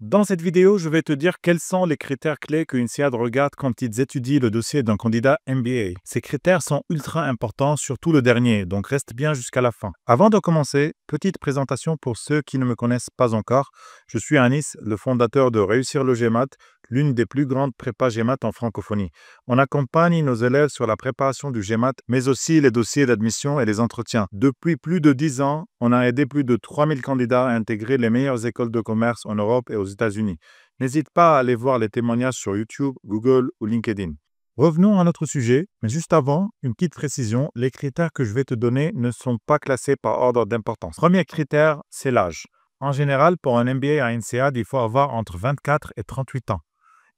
Dans cette vidéo, je vais te dire quels sont les critères clés que INSEAD regarde quand ils étudient le dossier d'un candidat MBA. Ces critères sont ultra importants, surtout le dernier, donc reste bien jusqu'à la fin. Avant de commencer, petite présentation pour ceux qui ne me connaissent pas encore. Je suis Anis, le fondateur de Réussir le GMAT, l'une des plus grandes prépas GMAT en francophonie. On accompagne nos élèves sur la préparation du GMAT, mais aussi les dossiers d'admission et les entretiens. Depuis plus de 10 ans, on a aidé plus de 3000 candidats à intégrer les meilleures écoles de commerce en Europe et aux États-Unis. N'hésite pas à aller voir les témoignages sur YouTube, Google ou LinkedIn. Revenons à notre sujet, mais juste avant, une petite précision, les critères que je vais te donner ne sont pas classés par ordre d'importance. Premier critère, c'est l'âge. En général, pour un MBA à INSEAD, il faut avoir entre 24 et 38 ans.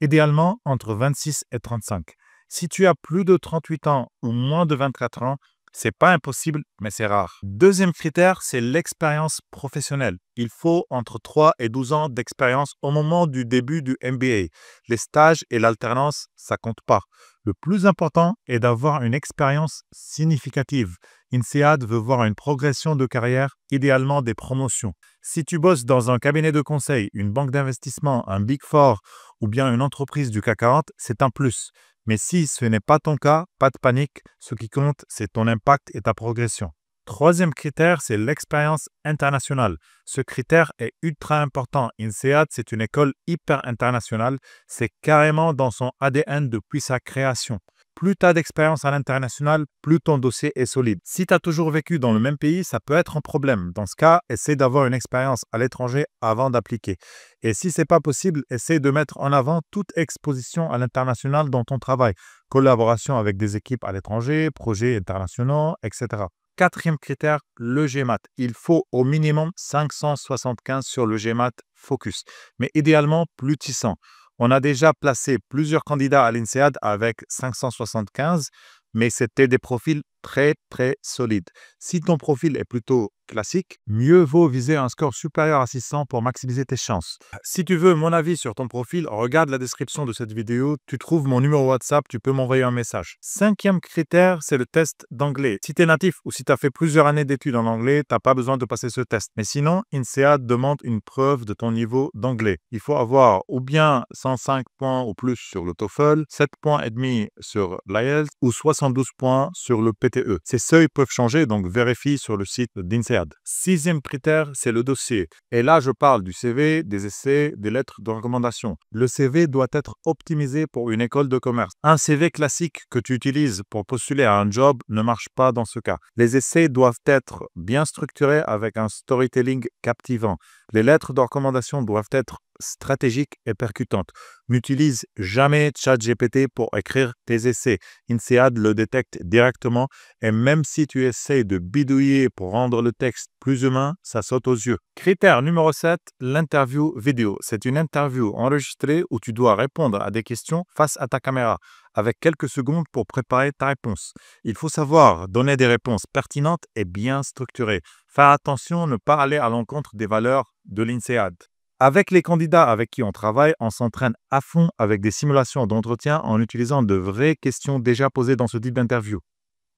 Idéalement, entre 26 et 35. Si tu as plus de 38 ans ou moins de 24 ans, c'est pas impossible, mais c'est rare. Deuxième critère, c'est l'expérience professionnelle. Il faut entre 3 et 12 ans d'expérience au moment du début du MBA. Les stages et l'alternance, ça compte pas. Le plus important est d'avoir une expérience significative. INSEAD veut voir une progression de carrière, idéalement des promotions. Si tu bosses dans un cabinet de conseil, une banque d'investissement, un Big Four ou bien une entreprise du CAC 40, c'est un plus. Mais si ce n'est pas ton cas, pas de panique. Ce qui compte, c'est ton impact et ta progression. Troisième critère, c'est l'expérience internationale. Ce critère est ultra important. INSEAD, c'est une école hyper internationale. C'est carrément dans son ADN depuis sa création. Plus tu as d'expérience à l'international, plus ton dossier est solide. Si tu as toujours vécu dans le même pays, ça peut être un problème. Dans ce cas, essaie d'avoir une expérience à l'étranger avant d'appliquer. Et si ce n'est pas possible, essaie de mettre en avant toute exposition à l'international dans ton travail. Collaboration avec des équipes à l'étranger, projets internationaux, etc. Quatrième critère, le GMAT. Il faut au minimum 575 sur le GMAT Focus, mais idéalement plus de 600. On a déjà placé plusieurs candidats à l'INSEAD avec 575, mais c'était des profils très solides. Si ton profil est plutôt classique, mieux vaut viser un score supérieur à 600 pour maximiser tes chances. Si tu veux mon avis sur ton profil, regarde la description de cette vidéo, tu trouves mon numéro WhatsApp, tu peux m'envoyer un message. Cinquième critère, c'est le test d'anglais. Si tu es natif ou si tu as fait plusieurs années d'études en anglais, tu n'as pas besoin de passer ce test. Mais sinon, INSEAD demande une preuve de ton niveau d'anglais. Il faut avoir ou bien 105 points ou plus sur le TOEFL, 7 points et demi sur l'IELTS ou 72 points sur le PTE. Ces seuils peuvent changer, donc vérifie sur le site d'INSEAD. Sixième critère, c'est le dossier. Et là, je parle du CV, des essais, des lettres de recommandation. Le CV doit être optimisé pour une école de commerce. Un CV classique que tu utilises pour postuler à un job ne marche pas dans ce cas. Les essais doivent être bien structurés avec un storytelling captivant. Les lettres de recommandation doivent être stratégiques et percutantes. N'utilise jamais ChatGPT pour écrire tes essais. INSEAD le détecte directement et même si tu essaies de bidouiller pour rendre le texte plus humain, ça saute aux yeux. Critère numéro 7, l'interview vidéo. C'est une interview enregistrée où tu dois répondre à des questions face à ta caméra, avec quelques secondes pour préparer ta réponse. Il faut savoir donner des réponses pertinentes et bien structurées. Faire attention à ne pas aller à l'encontre des valeurs de l'INSEAD. Avec les candidats avec qui on travaille, on s'entraîne à fond avec des simulations d'entretien en utilisant de vraies questions déjà posées dans ce type d'interview.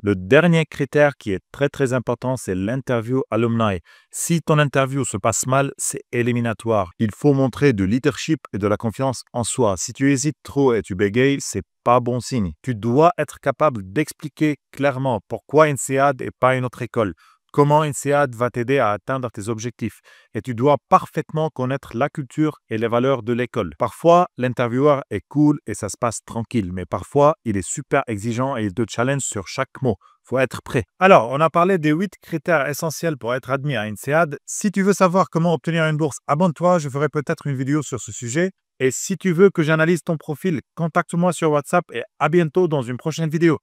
Le dernier critère qui est très important, c'est l'interview alumni. Si ton interview se passe mal, c'est éliminatoire. Il faut montrer du leadership et de la confiance en soi. Si tu hésites trop et tu bégayes, c'est pas bon signe. Tu dois être capable d'expliquer clairement pourquoi INSEAD et pas une autre école. Comment INSEAD va t'aider à atteindre tes objectifs. Et tu dois parfaitement connaître la culture et les valeurs de l'école. Parfois, l'intervieweur est cool et ça se passe tranquille, mais parfois, il est super exigeant et il te challenge sur chaque mot. Faut être prêt. Alors, on a parlé des 8 critères essentiels pour être admis à INSEAD. Si tu veux savoir comment obtenir une bourse, abonne-toi, je ferai peut-être une vidéo sur ce sujet. Et si tu veux que j'analyse ton profil, contacte-moi sur WhatsApp et à bientôt dans une prochaine vidéo.